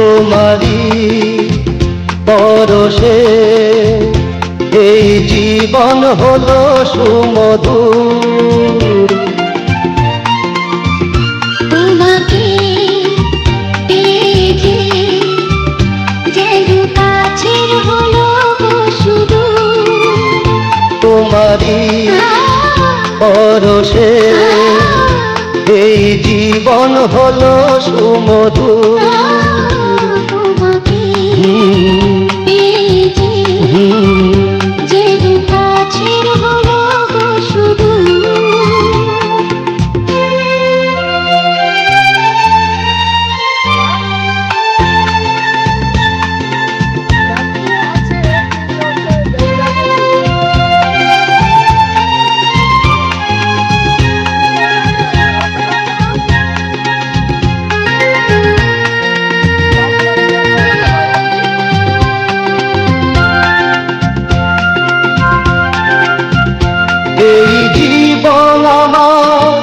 তোমারি পরশে এই জীবন হলো সুমধুর। তোমাকে পেয়েছি যেন কাছের হলো সুদূর। তোমারি পরশে এই জীবন হলো সুমধুর। তোমাকে পেয়েছি যেন কাছের হলো সুদূর। এই জীবন আমার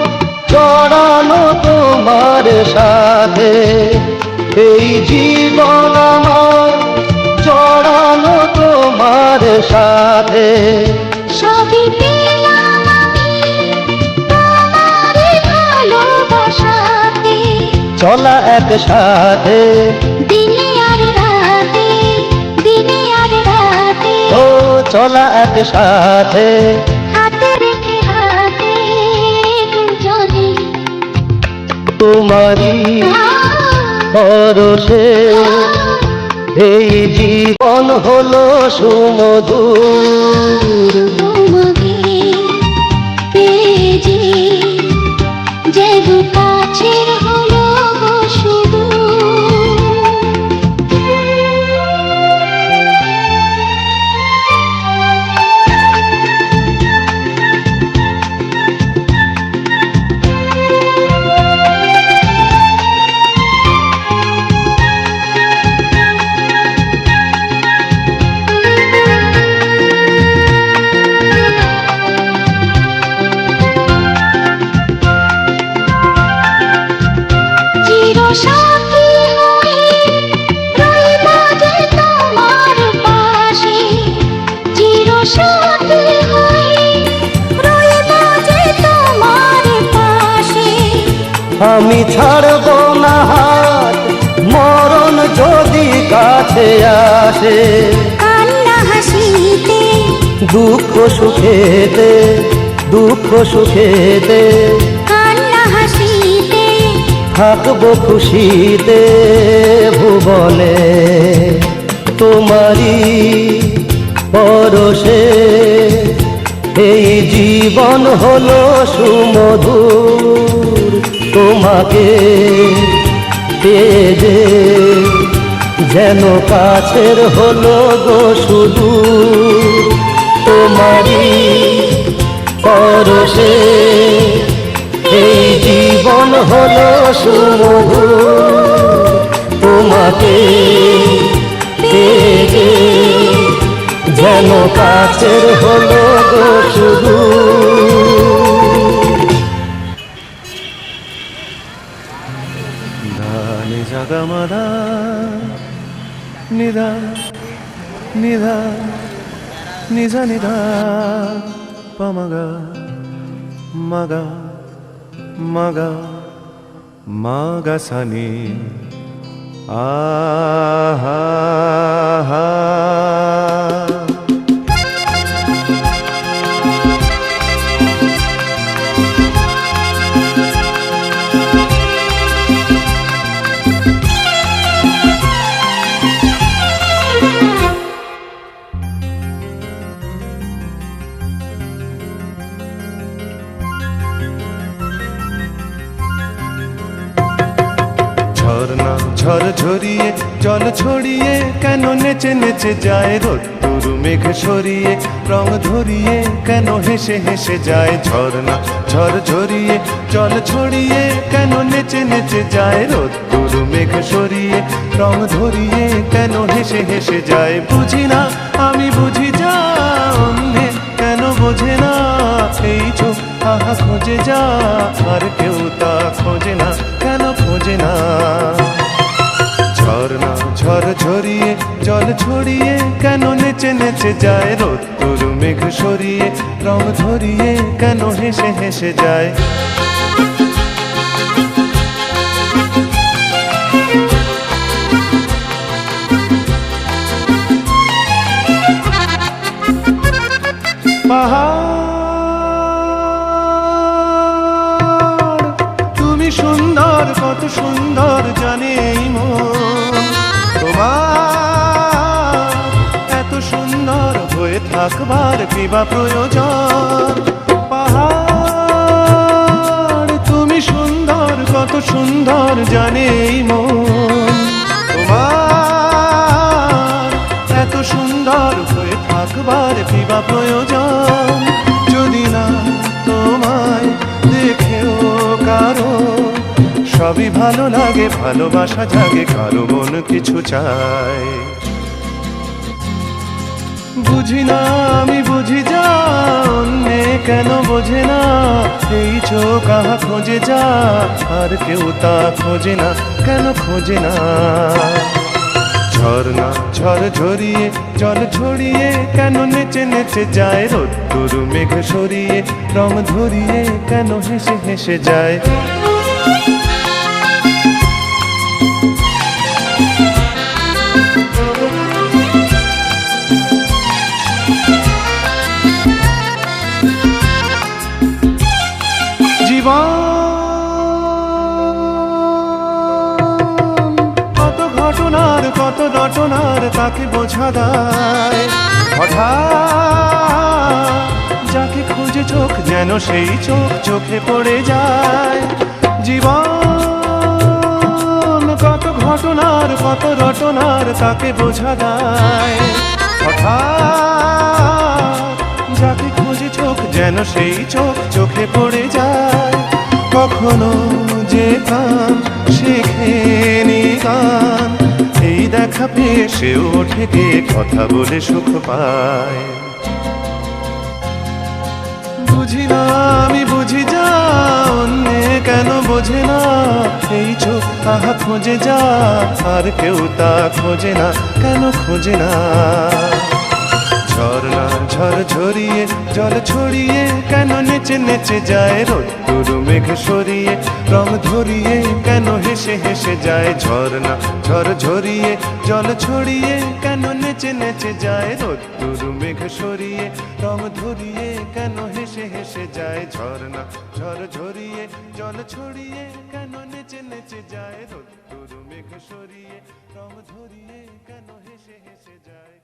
জড়ানো তোমার সাথে, এই জীবন আমার জড়ানো তোমার সাথে। সবই পেলাম আমি তোমার ভালোবাসাতে, চলা একসাথে দিনে আর রাতে, দিনে আর রাতে। ও চলা একসাথে হাতে রেখে হাতে দুজনে তোমারি পরশে এই জীবন হলো সুমধুর। তোমাকে পেয়েছি যেন কাছের হলো সুদূর। চিরসাথী হয়ে রইব যে তোমার পাশে, চিরসাথী হয়ে রইব যে তোমার পাশে। আমি ছাড়ব না হাত, মরণ যদি কাছে আসে। কান্না হাসিতে দুঃখ সুখেতে, দুঃখ সুখেতে কান্না হাসিতে থাকবো খুশিতে ভুবনে। তোমারি পরশে এই জীবন হলো সুমধুর। তোমাকে পেয়ে যে যেন কাছের হলো গো সুদূর। তোমারি পরশে এই জীবন হলো সুমধুর। তোমাকে পেয়ে যে যেন কাছের হলো গো সুদূর। নি জাগা মাদা নিদা নিধা নিজা নিধা পমগা মগা মগা মগা সানি আহা হা। ঝরনা ঝর ঝরিয়ে জল ছড়িয়ে কেন নেচে নেচে যায় রোদ্দুর মেঘ সরিয়ে রং ধরিয়ে কেন হেসে হেসে যায়। ঝরনা ঝর ঝরিয়ে জল ছড়িয়ে কেন নেচে নেচে যায় রোদ্দুর মেঘ সরিয়ে রং ধরিয়ে কেন হেসে হেসে যায়। বুঝি না আমি বুঝি যা অন্যে কেন বোঝে না এই চোখ আহা খোঁজে যা আর কেউ তা খোঁজে না কেন খোঁজে না। ঝর্ণা ঝরিয়ে জল ছড়িয়ে কেন নেচে নেচে যায় রোদ্দুর মেঘ সরিয়ে রং ধরিয়ে কেন হেসে হেসে যায় পাহাড় তুমি সুন্দর কত সুন্দর জানে এই মন তোমার এত সুন্দর হয়ে থাকবার কিবা প্রয়োজন পাহাড় তুমি সুন্দর কত সুন্দর জানে এই মন তোমার এত সুন্দর হয়ে থাকবার কিবা প্রয়োজন যদি না তোমায় দেখেও কারো সবই ভালো লাগে ভালোবাসা জাগে কারো মন কিছু চায় বুঝি না আমি বুঝি যা অন্যে কেন বোঝে না এই চোখ আহা খোঁজে যা আর কেউ তা খোঁজে না কেন খোঁজে না ঝর্ণা ঝরিয়ে জল ছড়িয়ে কেন নেচে নেচে যায় রোদ্দুর মেঘ সরিয়ে রং ধরিয়ে কেন হেসে হেসে যায় জীবন কত ঘটনার কত রটনার তাকে বোঝা দেয় হঠাৎ যাকে খুঁজে চোখ যেন সেই চোখ চোখে পড়ে যায় জীবন কত ঘটনার কত রটনার তাকে বোঝা দেয় হঠাৎ যাকে খুঁজে চোখ যেন সেই চোখ চোখে পড়ে যায় কখনো যে গান শেখেনি গান এই দেখা পেয়ে সেও ওঠে গিয়ে কথা বলে সুখ পায় বুঝি না আমি বুঝি যা অন্যে কেন বোঝে না এই চোখ তাহা খোঁজে যা আর কেউ তা খোঁজে না কেন খোঁজে না ঝর্ণা ঝরিয়ে জল ছড়িয়ে কেন নেচে নেচে যায় রোদ্দুর মেঘ সরিয়ে রং ধরিয়ে কেন হেসে হেসে যায় ঝর্ণা ঝরিয়ে জল ছড়িয়ে কেন নেচে নেচে যায় রোদ্দুর মেঘ সরিয়ে রং ধরিয়ে কেন হেসে হেসে যায় ঝর্ণা ঝরিয়ে জল ছড়িয়ে কেন নেচে নেচে যায় রোদ্দুর মেঘ সরিয়ে রং ধরিয়ে কেন হেসে হেসে যায়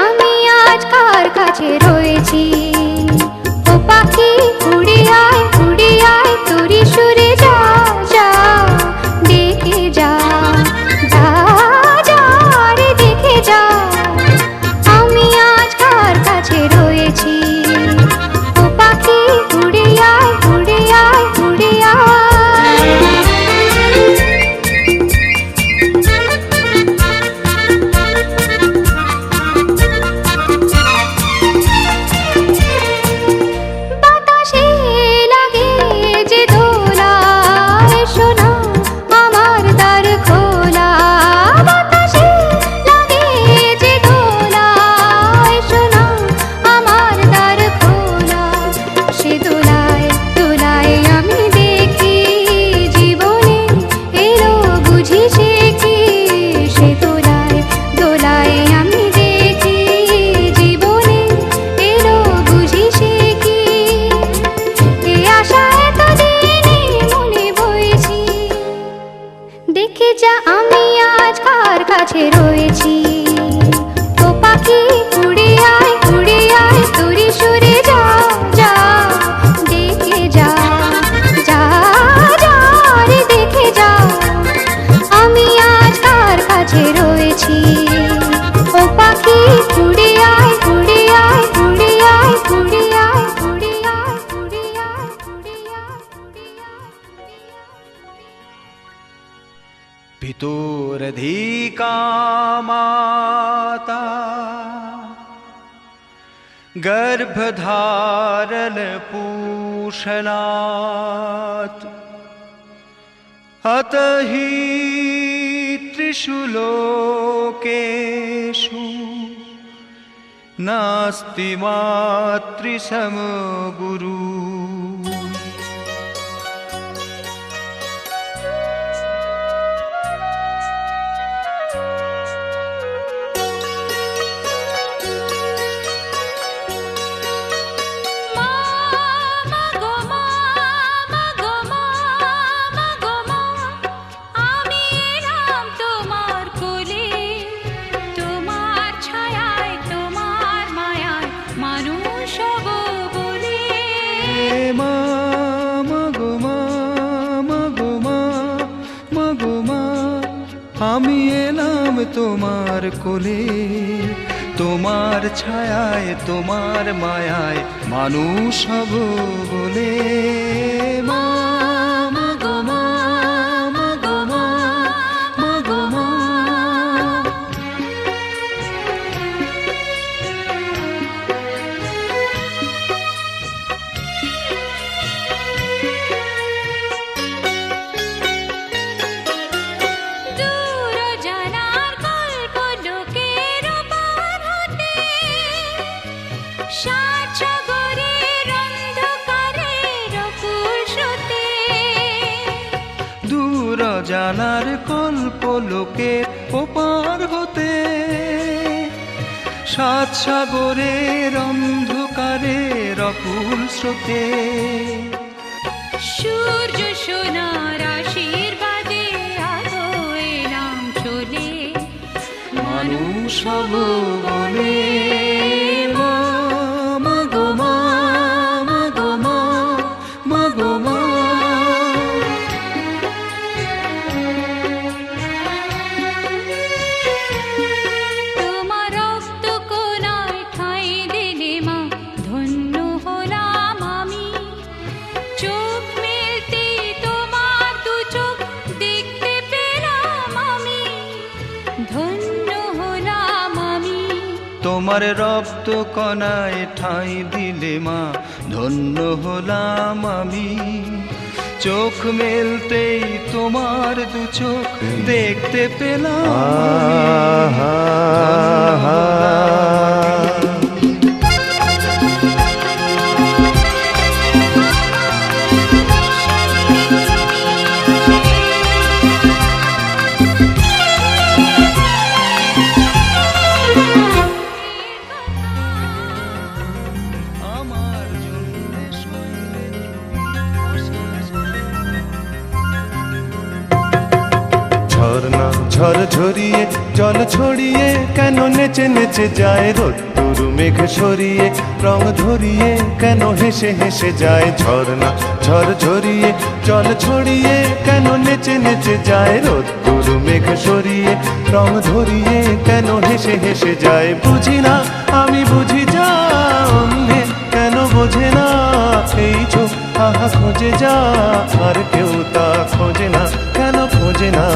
আমি আজ কার কাছে রয়েছি। ও পাখি উড়ে আয় তোরি সুরে যা যা দেখে যা যা যা রে দেখে যা আমি আজ কার কাছে রয়েছি। ও পাখি উড়ে আয় উড়ে আয় উড়ে আয়। বাতাসে লাগে যে দোলা এসো না আমার দ্বার খোলা। বাতাসে লাগে যে দোলা এসো না আমার দ্বার খোলা। সে দোলায় দোলায় আমি দেখি জীবনে এলো বুঝি সে কি। সে দোলায় দোলায় আমি দেখি জীবনে এলো বুঝি সে কি। এ আশায় এতদিনই মনে বইছি। দেখে যা আমি আজ কার কাছে রয়েছি। ও পাখি উড়ে আয় তোরি সুরে যা যা দেখে যা যা যা রে দেখে যা আমি আজ কার কাছে রয়েছি। ও পাখি উড়ে আয় উড়ে আয় উড়ে আয় উড়ে আয় উড়ে আয় উড়ে আয় উড়ে আয়। पितुरधिका माता गर्भधारण पूषणात् अतः हि त्रिषु लोकेषु नास्ति मातृसमगुरु। আমি এলাম তোমার কোলে, তোমার ছায়ায় তোমার মায়ায় মানুষ হব বলে। মা গো মা গো মা গো মা আমি এলাম তোমার কোলে, তোমার ছায়ায় তোমার মায়ায় মানুষ হব বলে। মা গো মা গো মা গো মা। দূর জানার গল্প লোকের পার হতে, সাত সাগরের অন্ধকারের অকুল স্রোতে। দূর জানার কল্প লোকের ওপার হতে, সাত সাগরের অন্ধকারের অকুল স্রোতে। সূর্য সোনার আশীর্বাদে আলো এলাম চলে, মানুষ হব বলে। মা গো মা গো মা গো মা। তোমার রক্ত কোনায় ঠাঁই দিলে মা ধন্য হলাম আমি। চোখ মেলতে তোমার দু চোখ দেখতে পেলাম আমি, ধন্য হলাম আমি। তোমার রক্ত কণায় ঠাঁই দিলে মা ধন্য হলাম আমি। চোখ মেলতেই তোমার দু চোখ দেখতে পেলাম আমার জন্য শুনলে তুমি। ঝর্ণা ঝড় ঝরিয়ে জল ছড়িয়ে কেন নেচে নেচে যায় রোদ্দুর মেঘ সরিয়ে রং ধরিয়ে কেন হেসে হেসে যায় ঝর্ণা ঝড় ঝরিয়ে জল ছড়িয়ে কেন নেচে নেচে যায় রোদ্দুর মেঘ সরিয়ে রং ধরিয়ে কেন হেসে হেসে যায় বুঝি না আমি বুঝি যা অন্যে কেন বোঝে না এই চোখ আহা খোঁজে যা আর কেউ তা খোঁজে না কেন খোঁজে না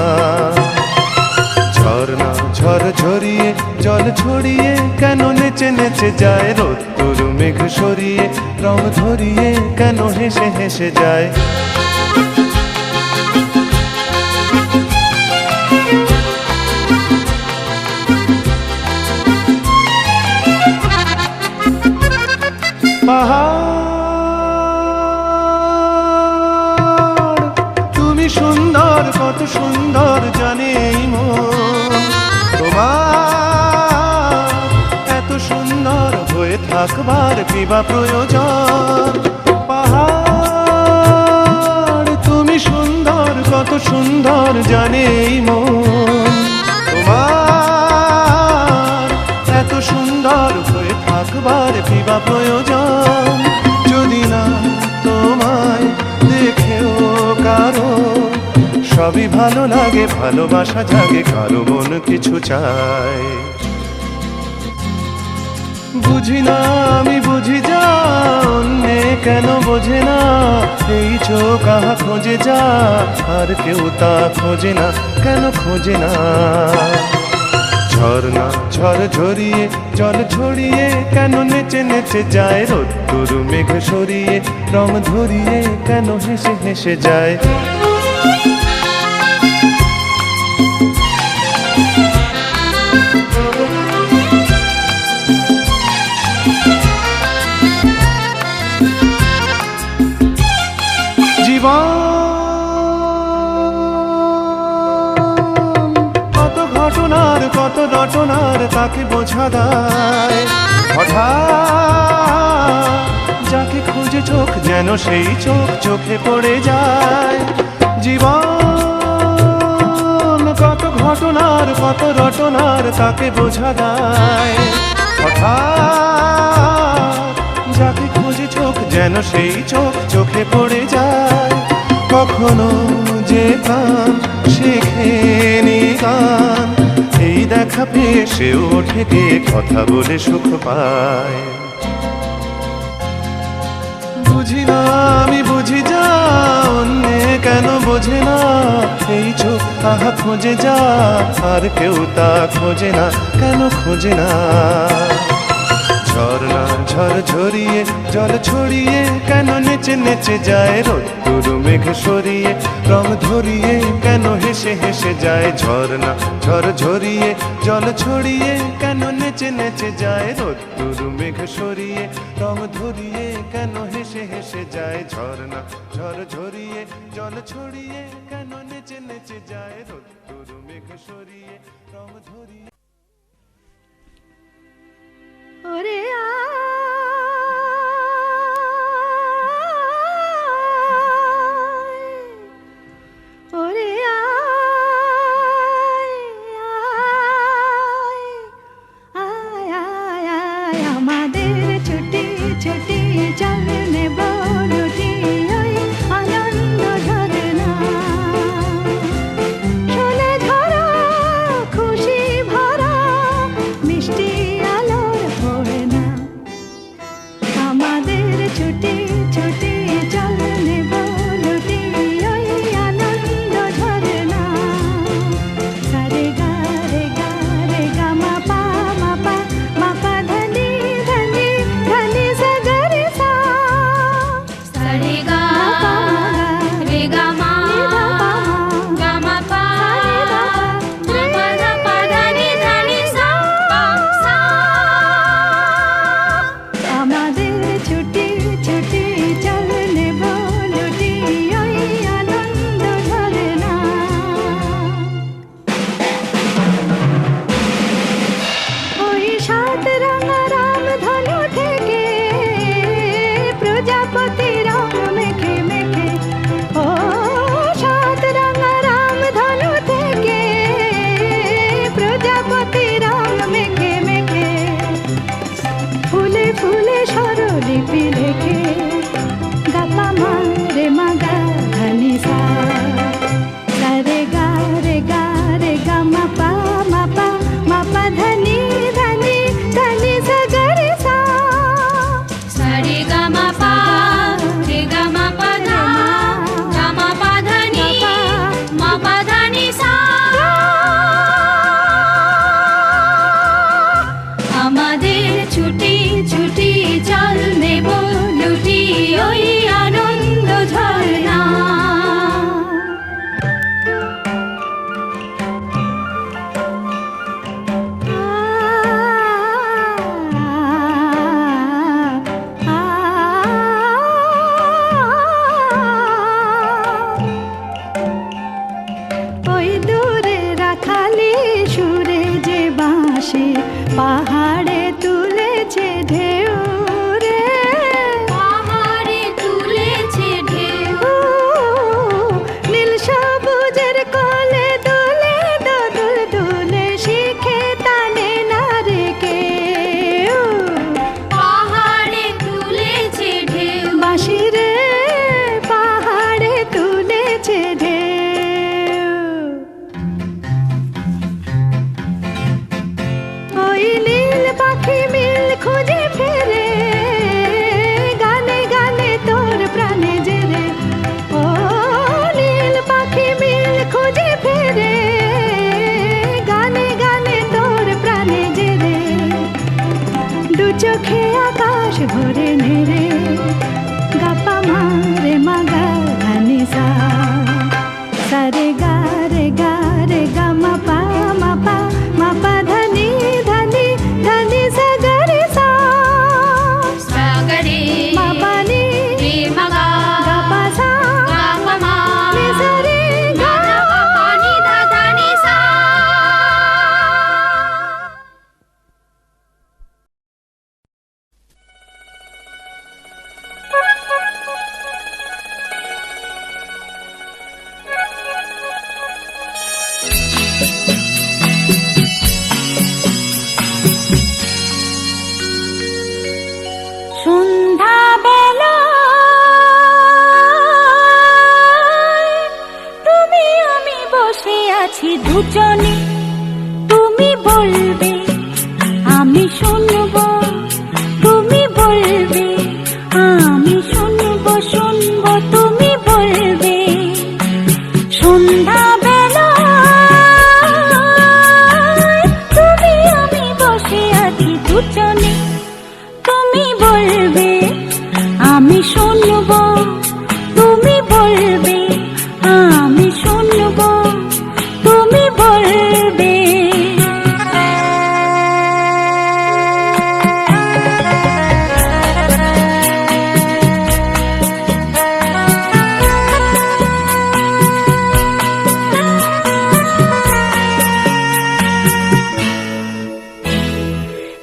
ঝর্ণা ঝড় ঝরিয়ে জল ছড়িয়ে কেন নেচে নেচে যায় রোদ্দুর মেঘ সরিয়ে রং ধরিয়ে কেন হেসে হেসে যায় পাহাড় তুমি সুন্দর কত সুন্দর জানে এই মন তোমার এত সুন্দর হয়ে থাকবার কিবা প্রয়োজন পাহাড় তুমি সুন্দর কত সুন্দর জানে এই মন তোমার এত সুন্দর হয়ে থাকবার কিবা প্রয়োজন যদি না তোমায় দেখেও কারো সবই ভালো লাগে ভালোবাসা জাগে কারো মন কিছু চায় বুঝি না আমি বুঝি যা অন্যে কেন বোঝে না এই চোখ আহা খোঁজে যা আর কেউ তা খোঁজে না কেন খোঁজে না ঝর্ণা ঝড় ঝরিয়ে জল ছড়িয়ে কেন নেচে নেচে যায় রোদ্দুর মেঘ সরিয়ে রং ধরিয়ে কেন হেসে হেসে যায় জীবন কত ঘটনার কত রটনার তাকে বোঝা দেয় হঠাৎ যাকে খুঁজে চোখ যেন সেই চোখ চোখে পড়ে যায় জীবন কত ঘটনার কত রটনার তাকে বোঝা দেয় হঠাৎ যাকে খুঁজে চোখ যেন সেই চোখ চোখে পড়ে যায় কখনো যে কান শেখেনি গান এই দেখা পেয়ে সেও ওঠে গিয়ে কথা বলে সুখ পায় বুঝি না আমি বুঝি যা অন্যে কেন বোঝে না এই চোখ আহা খোঁজে যা আর কেউ তা খোঁজে না কেন খোঁজে না ঝর্ণা ঝড় ঝরিয়ে জল ছড়িয়ে কেন নেচে নেচে যায় রোদ্দুর মেঘ সরিয়ে রং ধরিয়ে কেন হেসে হেসে যায় ঝর্ণা ঝড় ঝরিয়ে জল ছড়িয়ে কেন নেচে নেচে যায় রোদ্দুর মেঘ সরিয়ে রং ধরিয়ে কেন হেসে হেসে যায় ঝর্ণা ঝড় ঝরিয়ে জল ছড়িয়ে কেন নেচে নেচে যায় রোদ্দুর মেঘ সরিয়ে রং ধরিয়ে ওরে ওরে আমাদের ছুটি ছুটি চলনে বলুটি ওই আনন্দ ঝরনা শোনে বাঁশি পাহাড়ে তুলেছে ঢেউ রে, পাহাড়ে তুলেছে ঢেউ। নীল সবুজের কোলে দুলে দোদুল দুলে শিখে টানে না রে কেউ। পাহাড়ে তুলেছে ঢেউ। বাঁশি রে পাহাড়ে তুলেছে ঢেউ। ওই নীল পাখি মিল খুঁজে ফেরে, গানে গানে তোর প্রাণে জেরে। ও নীল পাখি মিল খুঁজে ফেরে, গানে গানে তোর প্রাণে জেরে। দু চোখে আকাশ ভরে নেড়ে, গাপা মারে মাগা ধানি সা, সারে গা রে গা রে গা মা পা মা পা ধানি ধানি ধানি সা গা রে সা, সাগরে মা পা নি রে মাগা গা পা সা গা পা মা নি সা রে গা। গা পা পা নি ধা ধা নি সা। সন্ধ্যা বেলা তুমি আমি বসে আছি দুজনে, তুমি বলবে আমি শুনবো, তুমি বলবে আমি শুনবো শুনবো, তুমি বলবে। সন্ধ্যা বেলা তুমি আমি বসে আছি দুজনে, তুমি বলবে আমি শুনবো, তুমি বলবে আমি শুনবো, তুমি বলবে।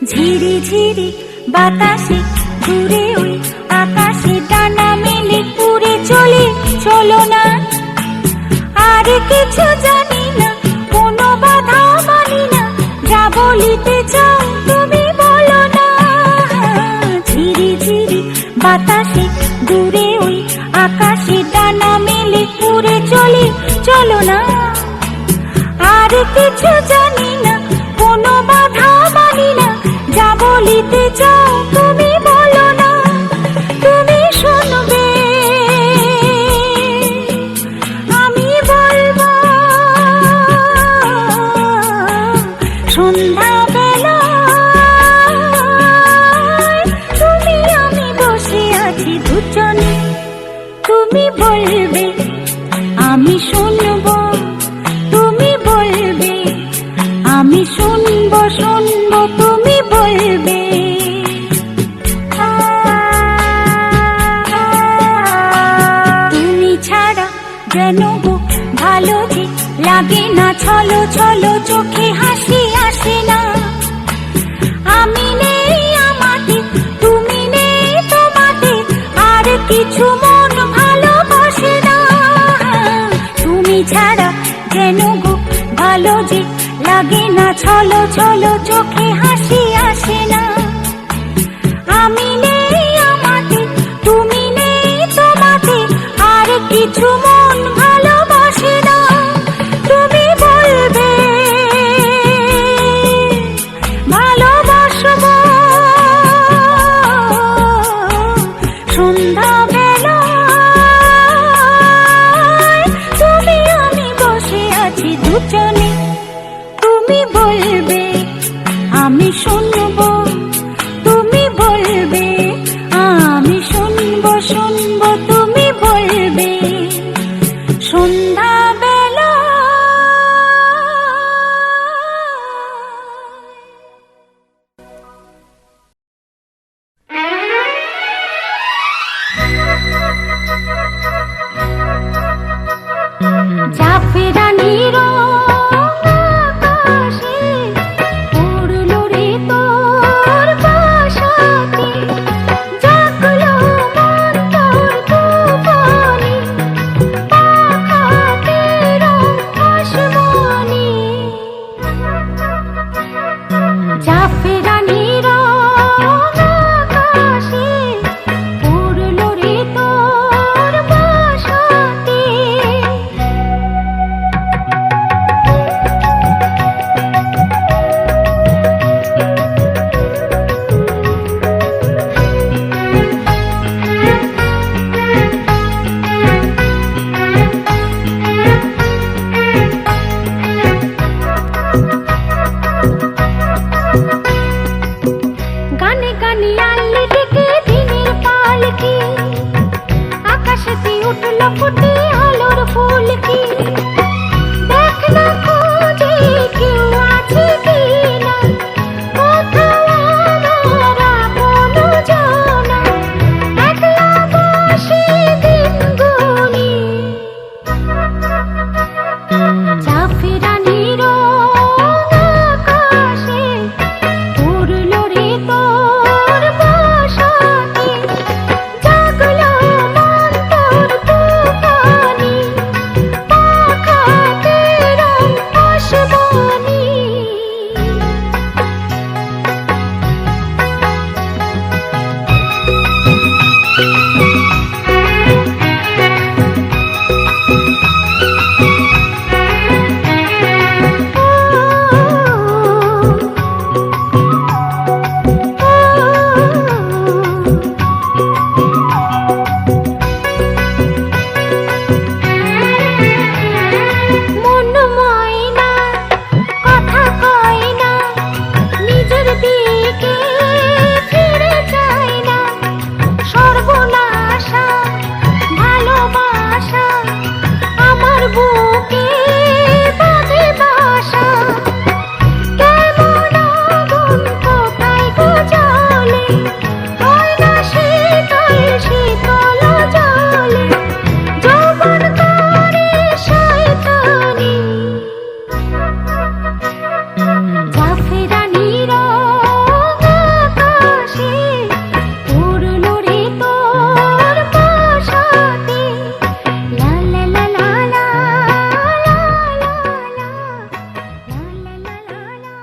ঝিরি ঝিরি বাতাসে ঘুরে ওই আকাশে ডানা মেলে উড়ে চলে, চলো না আর কিছু জানি না, কোনো বাধা মানি না, যা বলিতে চাও তুমি বলো না। ঝিরি ঝিরি বাতাসে দূরে ওই আকাশে ডানা মেলে উড়ে চলে, চলো না আর কিছু জানি না, কোনো বাধা মানি না, যা বলিতে চাও তুমি বলো না। তুমি শুনবে আমি বলবো, সন্ধ্যা বেলা তুমি আমি বসে আছি দুজনে, তুমি বলবে আমি শুনবো, তুমি বলবে আমি শুনবো শুনবো, তুমি বলবে। তুমি ছাড়া যেন গো ভালো যে লাগে না, ছলো ছলো চোখে হাসি আসে না। আমি নেই আমাতে, তুমি নেই তোমাতে, আর কিছু মন ভালোবাসে না। তুমি ছাড়া যেন গো ভালো যে লাগে না, ছলো ছলো চোখে হাসি আসে না। আমি নেই আমাতে, তুমি নেই তোমাতে, আর কিছু মন ভালোবাসে না। তুমি বলবে ভালোবাসবো, সন্ধ্যা বেলা তুমি আমি বসে আছি দুজনে, তুমি বলবে আমি শুনবো, তুমি বলবে আমি শুনবো শুনবো, তুমি বলবে। সন্ধ্যা বেলা জাফরানি রং আকাশে ফুটে আলোর ফুল কি দেখ না খুঁজে কেউ আছে কি না কোথাও আমার আপন জানা একলা বসে দিন গুনি জাফরানির আকাশে উড়লো রে তোর বাসাতে জাগলো মন তোর তুফানি পাখাতে রং আসমানি মন ময়না কথা কয় না নিজের দিকে ফিরে যায় না সর্বনাশা ভালোবাসা আমার বুকে বাঁধে বাসা কেমন আগুন কোথায় গো জ্বলে হয় না শীতল শীতল জলে যৌবন করে শয়তানি জাফরানির আকাশে উড়লো রে তোর বাসাতে লা লা লা লা লা লা লা লা লা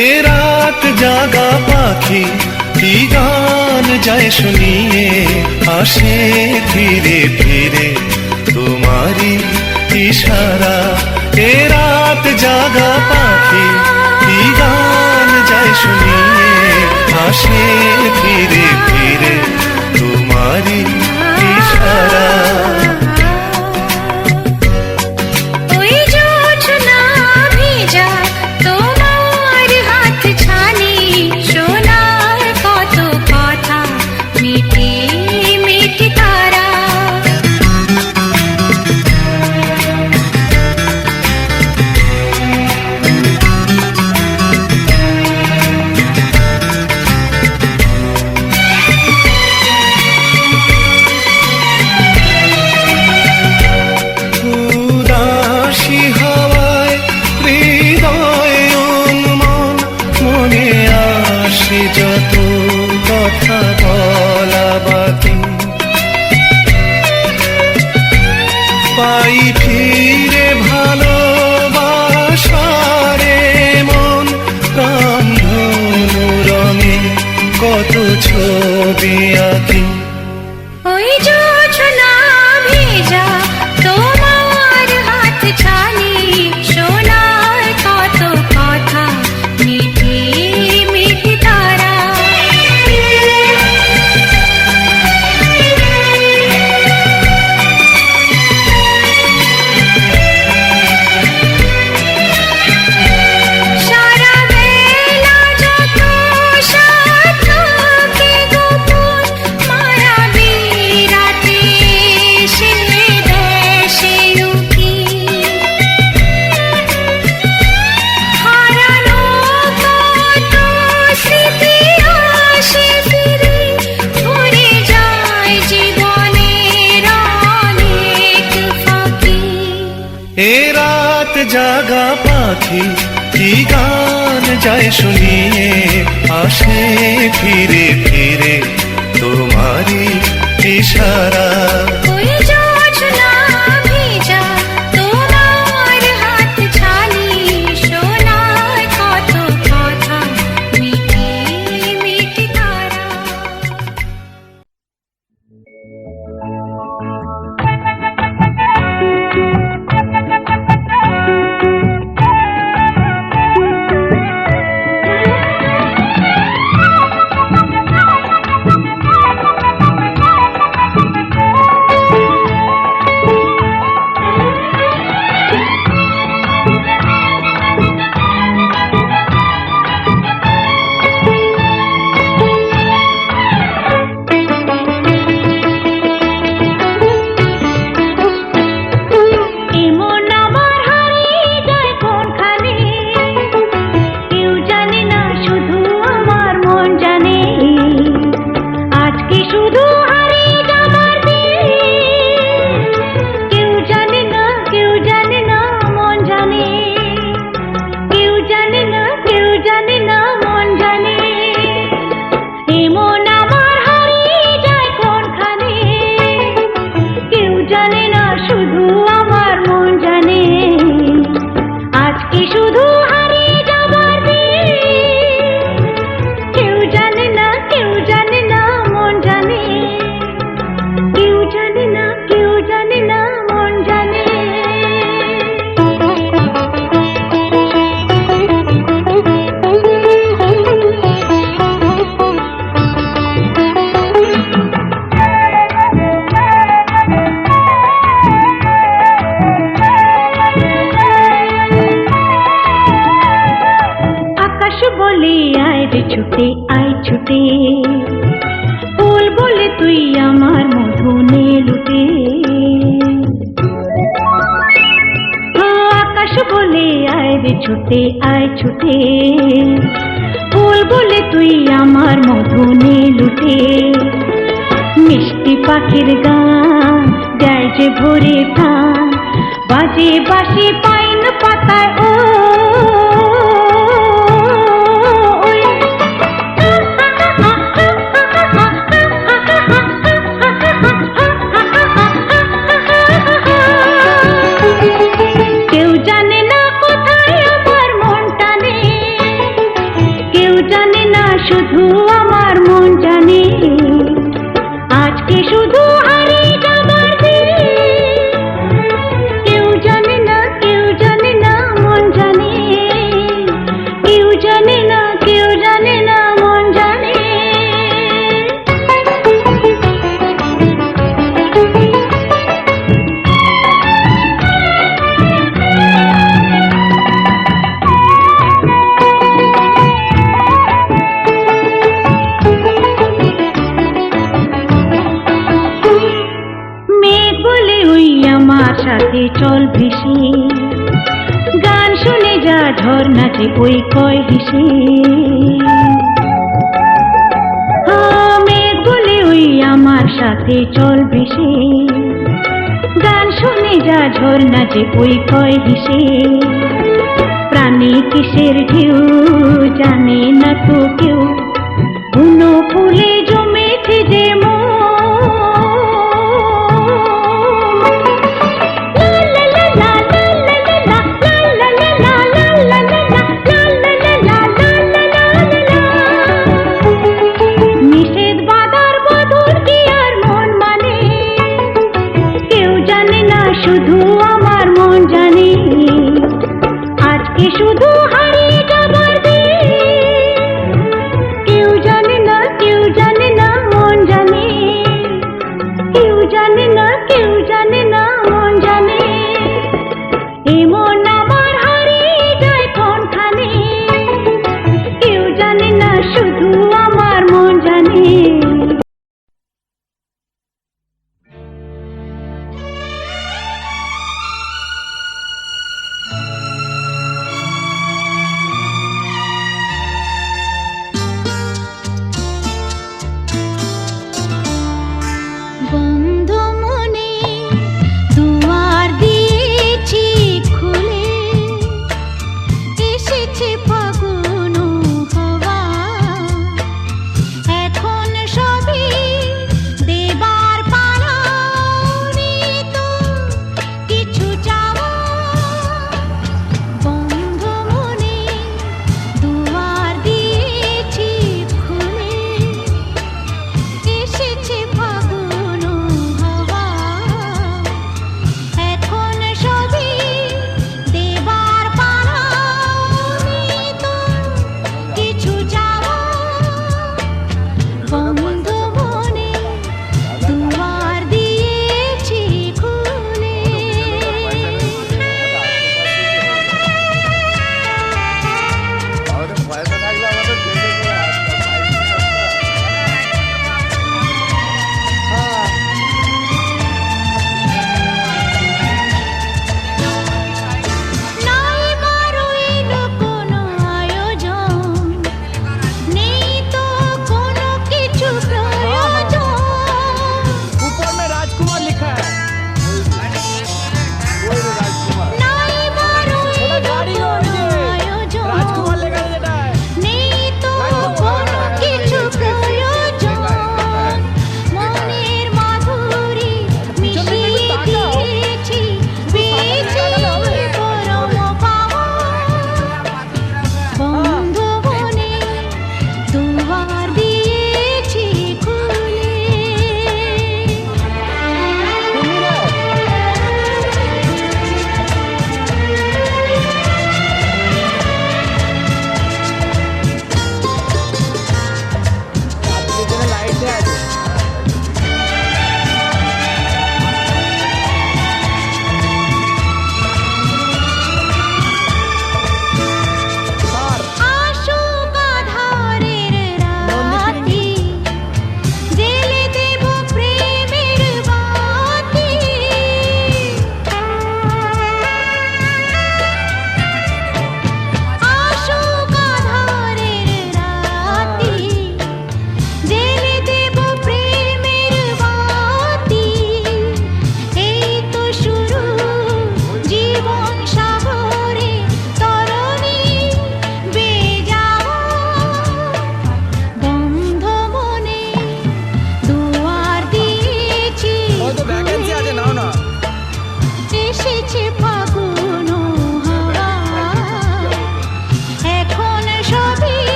এ রাত জাগা পাখি কি গান যায় শুনিয়ে আসে ধীরে ধীরে তোমারি ইশারা এ রাত জাগা পাখি কি গান যায় শুনিয়ে আসে ধীরে ধীরে তোমারি ইশারা ওই জোছনা ভিজা তোমার হাত ছানি শোনার কত কথা মিটি মিটি তারা উদাসী হাওয়ায় হৃদয় উন্মন মনে আসে যত কথা বলা বাকি পাই ফিরে ভালোবাসারে মন প্রাণ ধনু রঙে কত ছবি আঁকি ওই জোছনা ভিজা তোমার হাত ছানি শোনার কত কথা মিটি মিটি তারা সারা বেলা যত সাথ থাকে গোপন মায়াবী রাতে সে দেশে উকি হারানো কত স্মৃতি আসে ফিরে ঘুরে যায় জীবনের অনেক ফাঁকি এ রাত জাগা পাখি কি গান যায় শুনিয়ে আসে ফিরে ফিরে তোমারি ইশারা ওই জোছনা ভিজা তোমার হাত ছুটে আয় ছুটে, ফুল বলে তুই আমার মধু নে লুটে। আকাশ বলে আয় রে ছুটে আয় ছুটে, ফুল বলে তুই আমার মধু নে লুটে। মিষ্টি পাখির গান দেয় যে ভোরে প্রাণ, বাজে বাঁশি পাইন পাতায় ও কেউ জানে না কোথায় আমার মন টানে, কেউ জানে না শুধু আমার মন জানে। আজকে শুধু হারিয়ে যাবার দিন, কেউ জানে না মন জানে, কেউ জানে না মন জানে। মেঘ বলে ওই আমার সাথে চল ভেসে, গান শুনে যা ঝর্ণাতে ওই কয় হেসে। মেঘ বলে ওই আমার সাথে চল ভেসে, গান শুনে যা ঝর্ণাতে ওই কয় হেসে। প্রাণী কিসের ঢেউ জানে না তো কেউ, বুনো ফুলে জমেছে যে মন। নিষেধ বাধার বধুর কি আর মন মানে, কেউ জানে না শুধু আমার মন জানে। আজকে শুধু হারিয়ে যাবার দিন,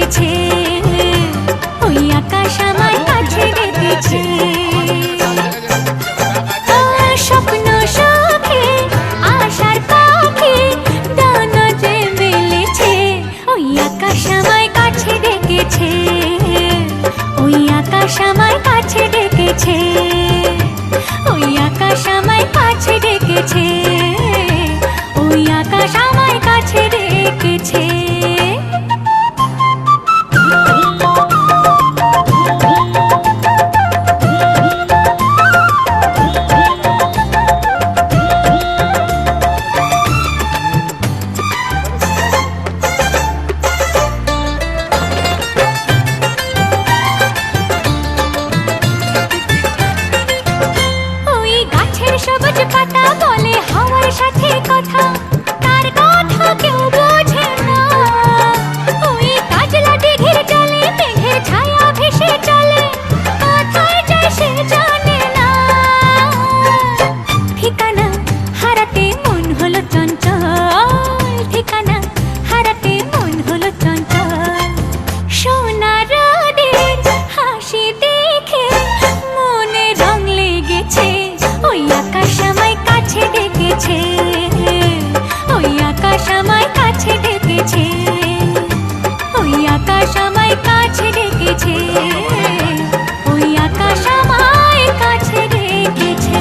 ডেকেছে, ওই আকাশ আমায় কাছে ডেকেছে। স্বপ্ন সুখে আশার পাখি ডানা যে মেলেছে, ওই আকাশ আমায় কাছে ডেকেছে, ওই আকাশ আমায় কাছে ডেকেছে, ওই আকাশ আমায় কাছে ডেকেছে, ওই আকাশ আমায় কাছে ডেকেছে। সবুজ পাতা বলে হাওয়ার সাথে কথা, তার কথা কেউ বোঝে না। ওই কাজলা দিঘির জলে মেঘের ছায়া ভেসে চলে, কোথায় যায় সে জানে না। ঠিকানা হারাতে মন হলো চঞ্চল, ঠিকানা হারাতে মন হলো চঞ্চল। সোনার রোদের হাসি দেখে মনে রং লেগেছে, ওই আকাশ আমায় কাছে ডেকেছে, ওই আকাশ আমায় কাছে ডেকেছে, ওই আকাশ আমায় কাছে ডেকেছে, ওই আকাশ আমায় কাছে ডেকেছে।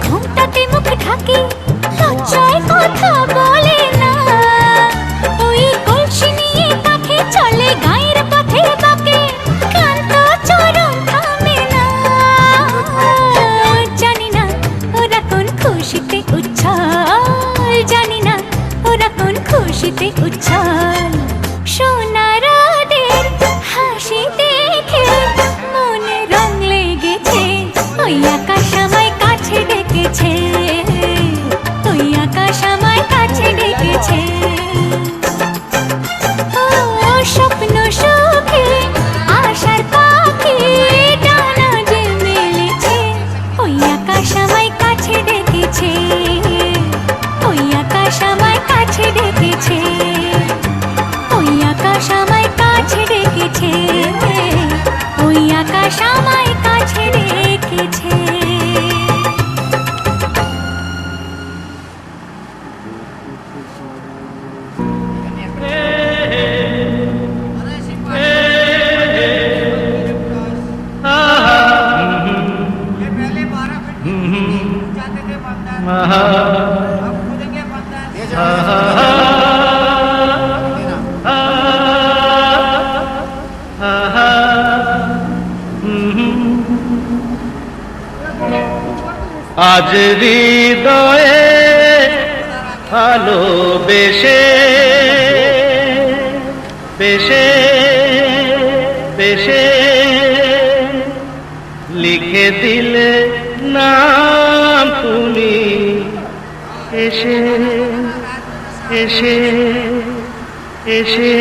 ঘুমটাতে মুখ ঢাকে, লজ্জায় কথা বলে না। ওই কলসি নিয়ে কাঁখে চলে গায়ের পথে বাঁকে, ক্লান্ত চরণ থামে না। জানি না ওরা কোন খুশিতে উচ্ছল, জানি না ওরা কোন খুশিতে উচ্ছল। সোনার রোদের হাসি দেখে মনে রং লেগেছে, ওই আকাশ আমায় কাছে ডেকেছে, ওই আকাশ আমায় কাছে ডেকেছে। ও স্বপ্ন সুখে আশার পাখি ডানা যে মেলেছে, ওই আকাশ আমায় কাছে ডেকেছে, ওই আকাশ আমায় কাছে ডেকেছে, ওই আকাশ আমায় কাছে ডেকেছে, ওই আকাশ আমায় কাছে ডেকেছে। আজ হৃদয়ে ভালোবেসে বেশে বেশে লিখে দিলে নাম তুমি এসে এসে এসে।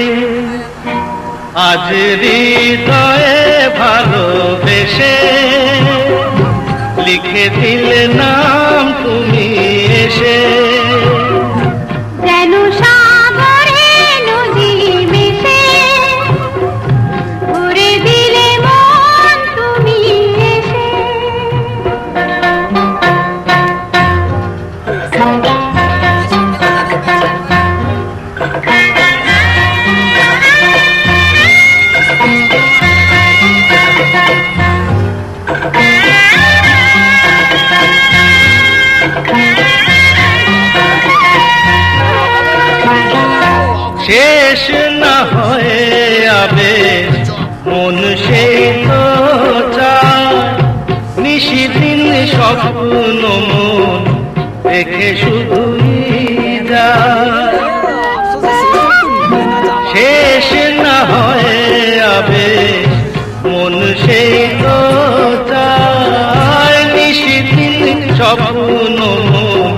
আজ হৃদয়ে ভালোবেসে লিখে দিলে নাম তুমি এসে। যেন সাগরে নদী মিশে ভরে দিলে মন তুমি এসে। শেষ না হয়ে যাবে মন সেই তো চায় স্বপ্ন মন দেখে শুধুই যায়, শেষ না হয় আবেশ মন সেই তো চায়, নিশিদিন স্বপ্ন মন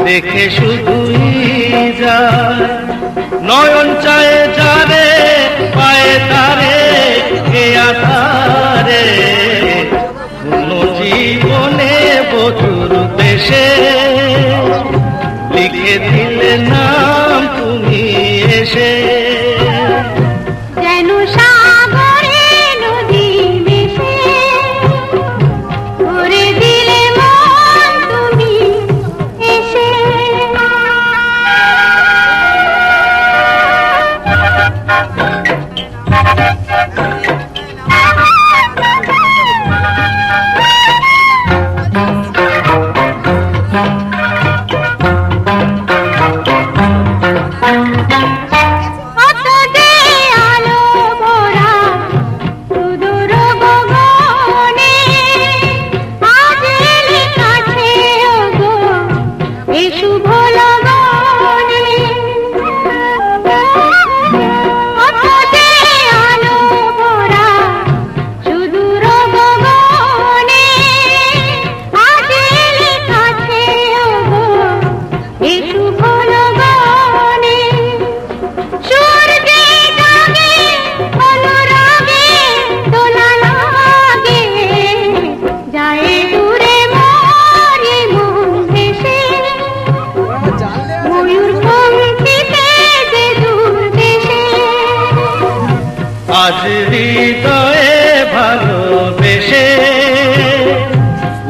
দেখে শুধুই যায়। নয়ন চায় যারে পায়ে তারে এ আধারে, কোন জীবনে বধুর বেশে লিখে দিলে নাম তুমি এসে। যেন সাগরে নদী মিশে করে দিলে মন তুমি এসে। কত যে আলো ভরা সুদূর গগনে, আজ এলে কাছে ওগো এ শুভ লগনে। কত যে আলো ভরা সুদূর গগনে, আজ এলে কাছে ওগো এ শুভ লগনে। সূর্যে জাগে অনুরাগে দোলা লাগে, যায় দূরে মরে মন ভেসে, ময়ূর পঙ্খিতে যে দূর দেশে। আজ হৃদয়ে ভালোবেসে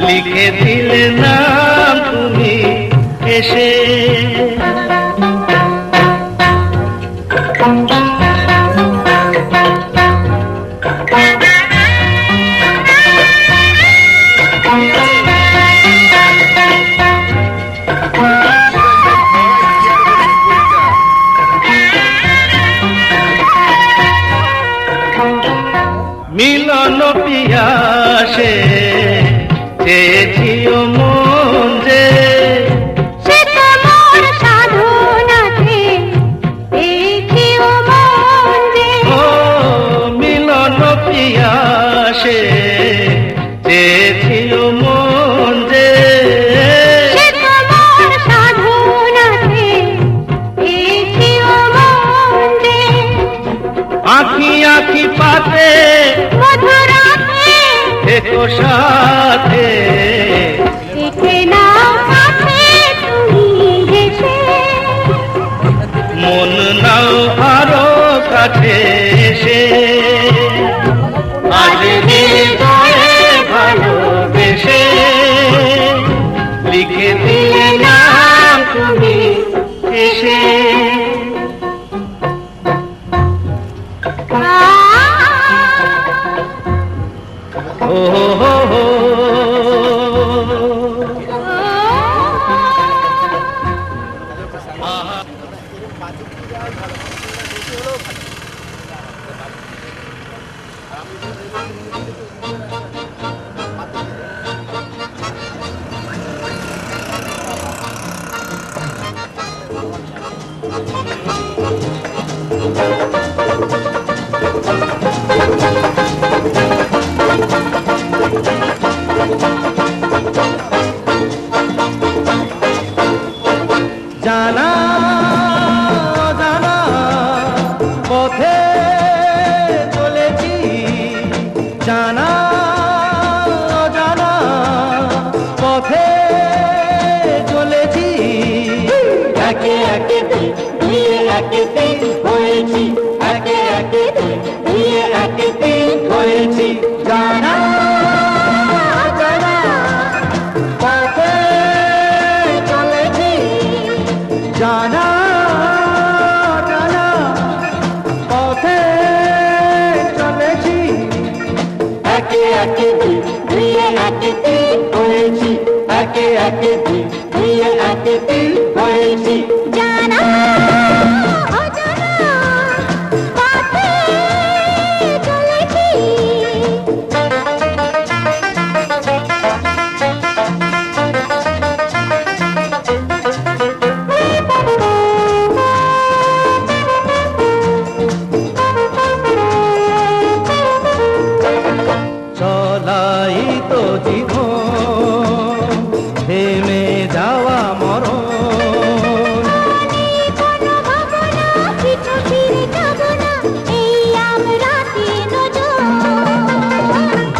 লিখে দিলে নাম তুমি এসে। মিলন পিয়াসে চেয়েছিও মন যে, সে তোমার সাধনাতে দেখিও মন যে। ও মিলন পিয়াসে চেয়েছিও মন যে, সে তোমার সাধনাতে দেখিও মন যে। আঁখি আঁখি পাতে মধুরাতে দেখো সাথে, দেখে নাও কাছে তুমি হেসে। মন নাও আরো কাছে এসে। আজ হৃদয়ে ভালোবেসে লিখে দিলে নাম তুমি এসে। ও হো হো। জানা জানা পথে চলেছি, জানা জানা পথে চলেছি, একে একে দিয়ে একেতে হয়েছি, একে একে দিয়ে একেতে হয়েছি। জানা জানা পথে চলেছি, জানা জানা পথে চলেছি, একে একে দিয়ে একেতে হয়েছি, একে একে দিয়ে একেতে হয়েছি। জানা অজানা পথে চলেছি। চলাই তো জীবন থেমে যাওয়া মরণ কোনো ভাবনা পিছু ফিরে যাব না এই আমরা তিনজন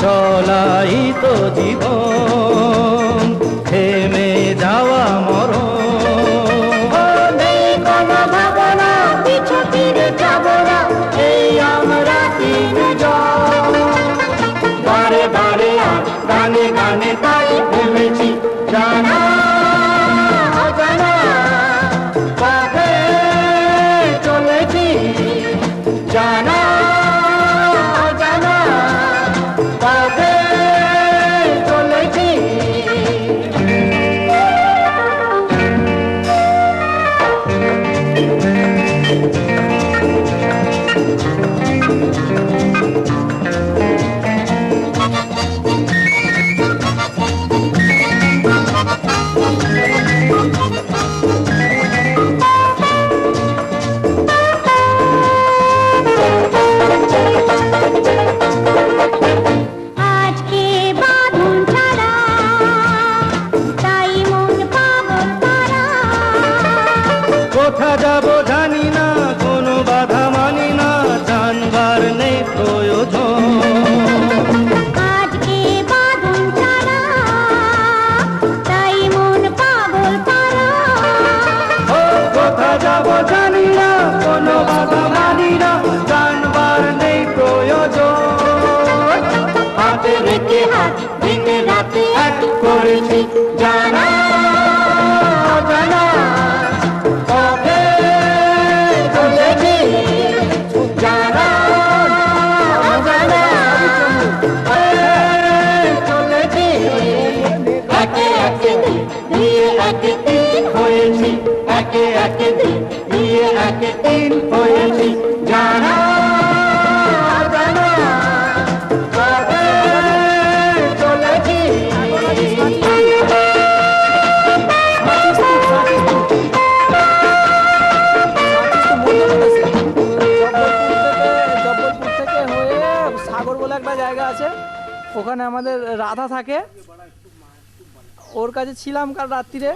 চলাই তো জীবন থেমে যাওয়া মরণ নেই কোনো ভাবনা পিছু ফিরে যাব না এই আমরা তিনজন বারে বারে আর গানে গানে তাই ভেবেছি জানা অজানা পথে চলেছি জানা অজানা পথে চলেছি আজকে বাঁধন ছাড়া তাই মন পাগল পারা কোথা যাব জানি না কোনো বাধা মানি না জানবার নেই প্রয়োজন আজকে বাঁধন ছাড়া তাই মন পাগল পারা ও কোথা যাব জানি না কোনো বাধা মানি না জানবার নেই প্রয়োজন হাতে রেখে হাত দিনে রাতে এক করেছি জানা অজানা পথে চলেছি জানা অজানা পথে চলেছি একে একে দিয়ে একে তিন হয়েছি একে একে দিয়ে একে তিন হয়েছি জানা অজানা পথে চলেছি জব্বলপুর থেকে হয়ে সাগর বলে একটা জায়গা আছে, ওখানে আমাদের রাধা থাকে, ওর কাছে ছিলাম কাল রাত্রিরে।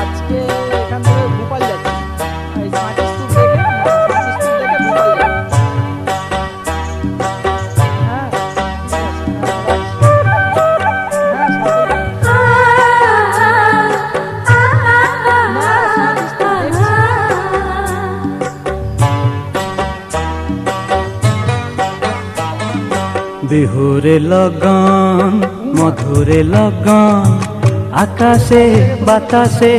আজকে এখান থেকে ভোপাল যাচ্ছি, এই মাটিস্তূপ থেকে ভোপাল যাচ্ছি। হ্যাঁ, বিহুরে লগন মধুরে লগন আকাশে বাতাসে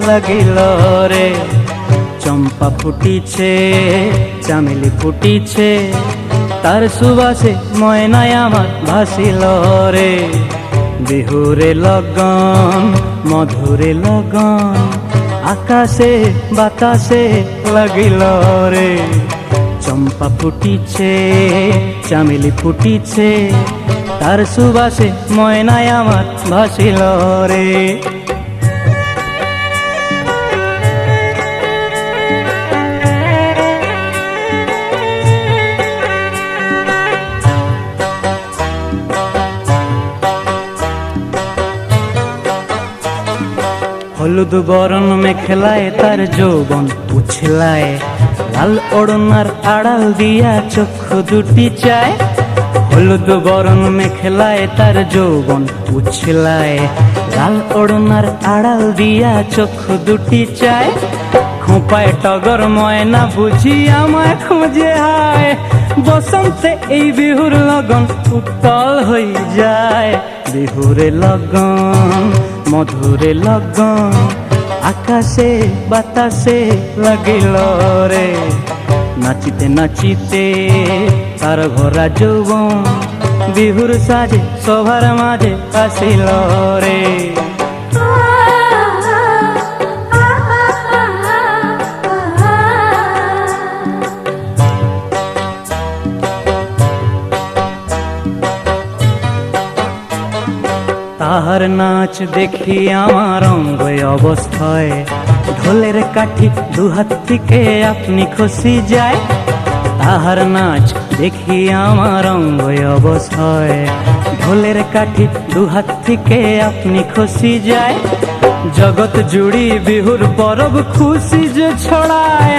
লাগিল রে চম্পা ফুটিছে চামেলি ফুটিছে তার সুবাসে ময়নায় আমার ভাসিল রে বিহুরে লগন মধুরে লগন আকাশে বাতাসে লাগিল রে চম্পা ফুটিছে চামেলি ফুটিছে তার সুবাসে ময়নায় আমার ভাসিল রে হলুদ বরণ মেখলায় তার যৌবন উছলায় লাল ওড়নার আড়াল দিয়া চক্ষু দুটি চায় হলুদ বরণ মেখলায় তার যৌবন উছলায় লাল ওড়নার আড়াল দিয়া চক্ষু দুটি চায় খোঁপায় টগর ময়না বুঝি আমায় খুঁজে হায় বসন্তে এই বিহুর লগন উত্তল হয়ে যায় বিহুরে লগন মধুরে লগন আকাশে বাতাসে লাগিল রে নাচিতে নাচিতে তার ভরা যৌবন বিহুর সাজে সবার মাঝে আসিল রে তাহার নাচ দেখি আমার অঙ্গ অবস্থায় ঢোলের কাঠি দুহাত থেকে আপনি খসি যায় তাহার নাচ দেখি আমার অঙ্গ অবশ্যই ঢোলের কাঠি দুহাত থেকে আপনি খুশি যায় জগৎ জুড়ি বিহুর পরব খুশি যে ছড়ায়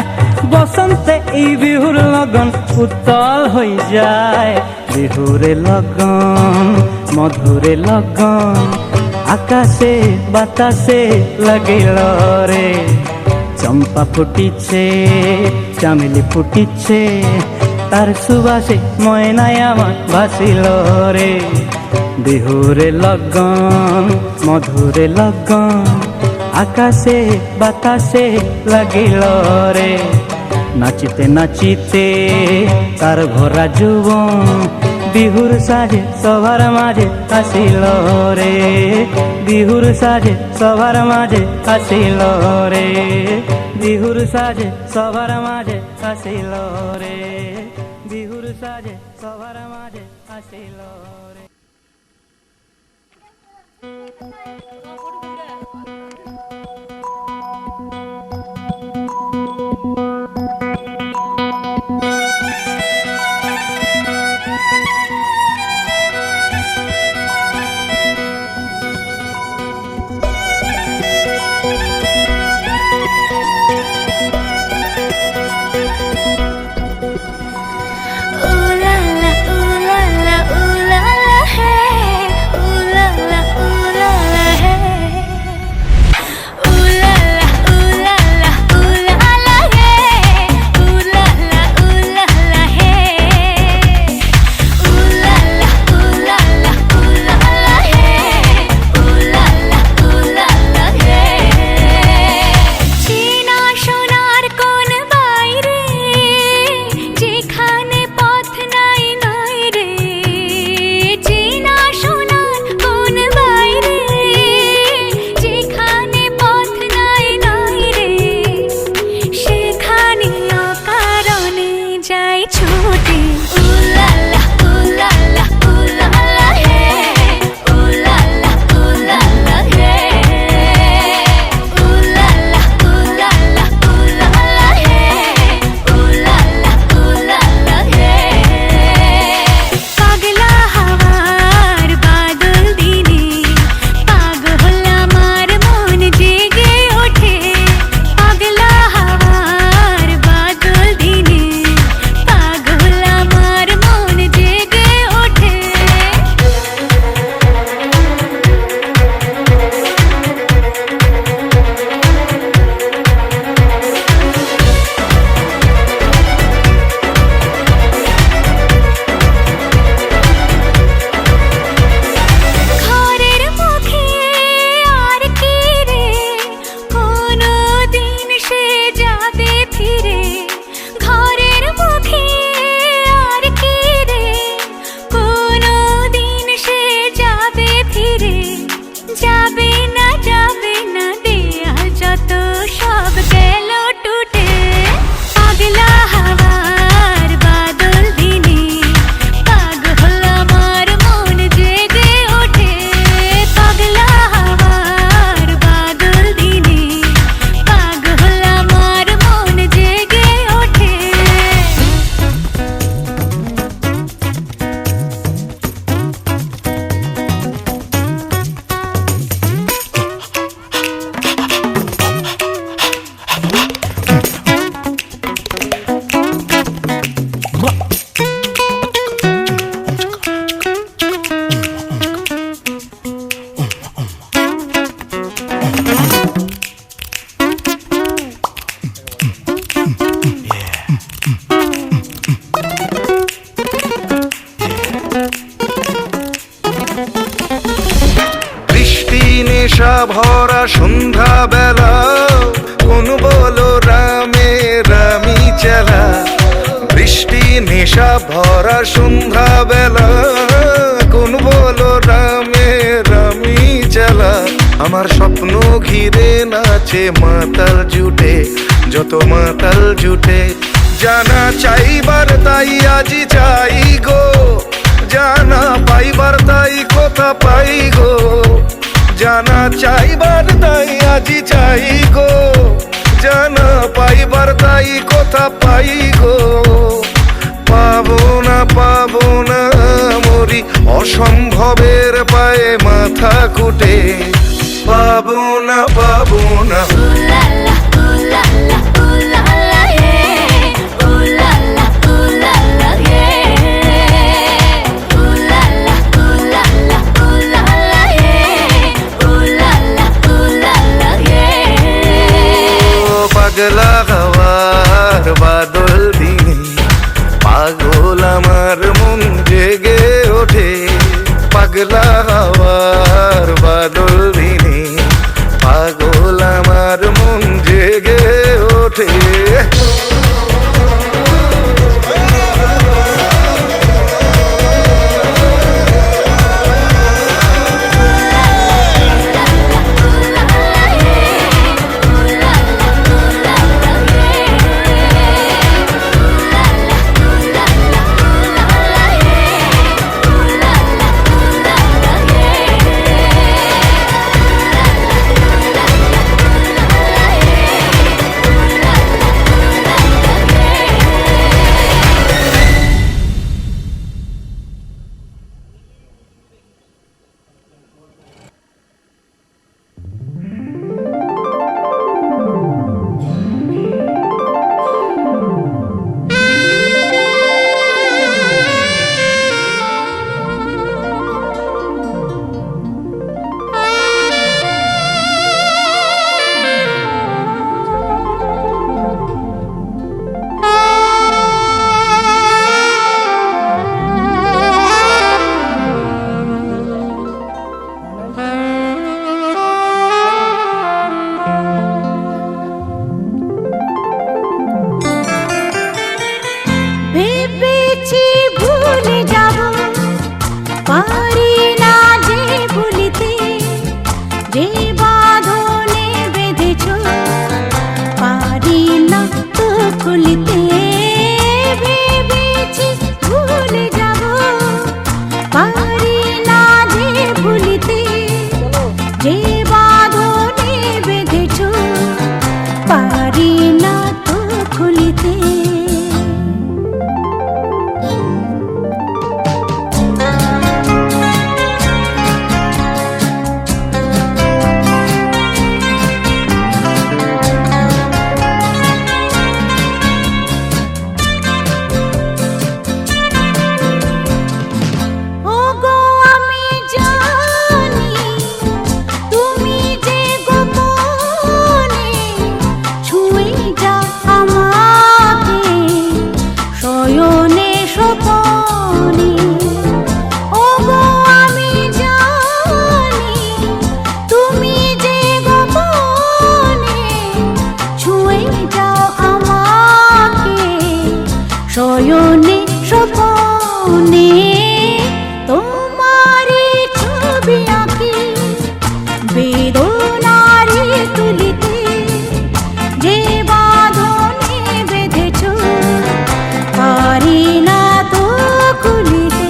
বসন্তে এই বিহুর লগন উত্তল হয়ে যায় বিহুরে লগন মধুরে লগন আকাশে বাতাসে লাগিল রে চম্পা ফুটিছে চামেলি ফুটিছে তার সুবাসে ময়নায় আমার ভাসিল রে বিহুরে লগন মধুরে লগন আকাশে বাতাসে লাগিল রে নাচিতে নাচিতে তার ভরা যুবন বিহুর সাজে সবার মাঝে আসিল রে বিহুর সাজে সবার মাঝে আসিল রে বিহুর সাজে সবার মাঝে আসিল রে বিহুর সাজে সবার মাঝে আসিল রে নেশা ভরা সন্ধ্যা বেলা কোন বলো রামে রামি চালা বৃষ্টি নেশা ভরা সন্ধ্যা বেলা কোন বলো রামে রামি চালা আমার স্বপ্ন ঘিরে নাচে মাতাল জুটে যত মাতাল জুটে জানা চাইবার তাই আজি চাই গো জানা পাইবার তাই কথা পাই গো জানা চাইবার তাই আজি চাই গো জানা পাইবার তাই কথা পাই গো পাবো না মরি অসম্ভবের পায়ে মাথা কুটে, পাবো না উলালা উলালা উলালা রে উলালা উলালা রে উলালা উলালা উলালা রে উলালা উলালা রে ও পাগলা হওয়ার বাদল দিনে পাগল আমার মন জেগে ওঠে, পাগলা হওয়ার বাদল দিনে পাগল আমার মন জেগে ওঠে। ভেবেছি ভুলে যাব পারি না যে ভুলিতে, যে বাঁধনে বেঁধেছ পারি না তো খুলিতে। ভেবেছি ভুলে যাব পারি না যে ভুলিতে, যে বাঁধনে বেঁধেছ পারি না তো খুলিতে। ওগো আমি জানি তুমি যে গোপনে ছুঁয়ে যাও আমাকে শয়নে স্বপনে। ওগো আমি জানি তুমি যে গোপনে ছুঁয়ে যাও আমাকে শয়নে স্বপনে। তোমারি ছবি আঁকি বেদনারি তুলিতে, যে বাঁধনে বেঁধেছ পারি না তো খুলিতে।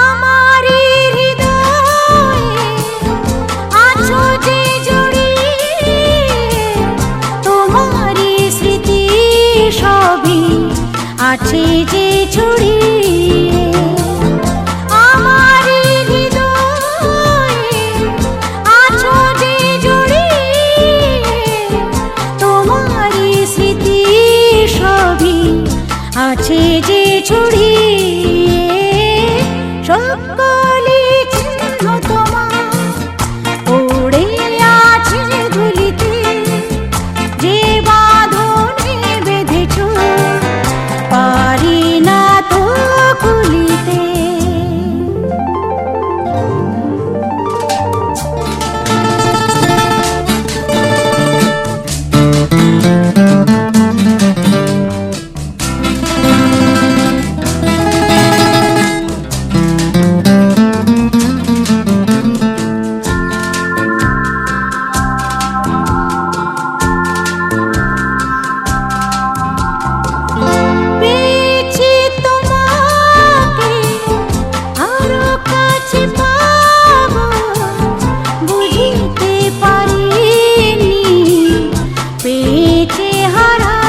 আমারি হৃদয়ে আছো যে জড়িয়ে, তোমারি স্মৃতি সবই আছে যে ছড়িয়ে। আমারি হৃদয়ে আছো যে জড়িয়ে, তোমারি স্মৃতি সবই আছে যে ছড়িয়ে। সকলে চিহ্ন তোমার পড়ে আছে ধুলিতে, যে বাঁধনে বেঁধেছ পারি না তো খুলিতে। হারা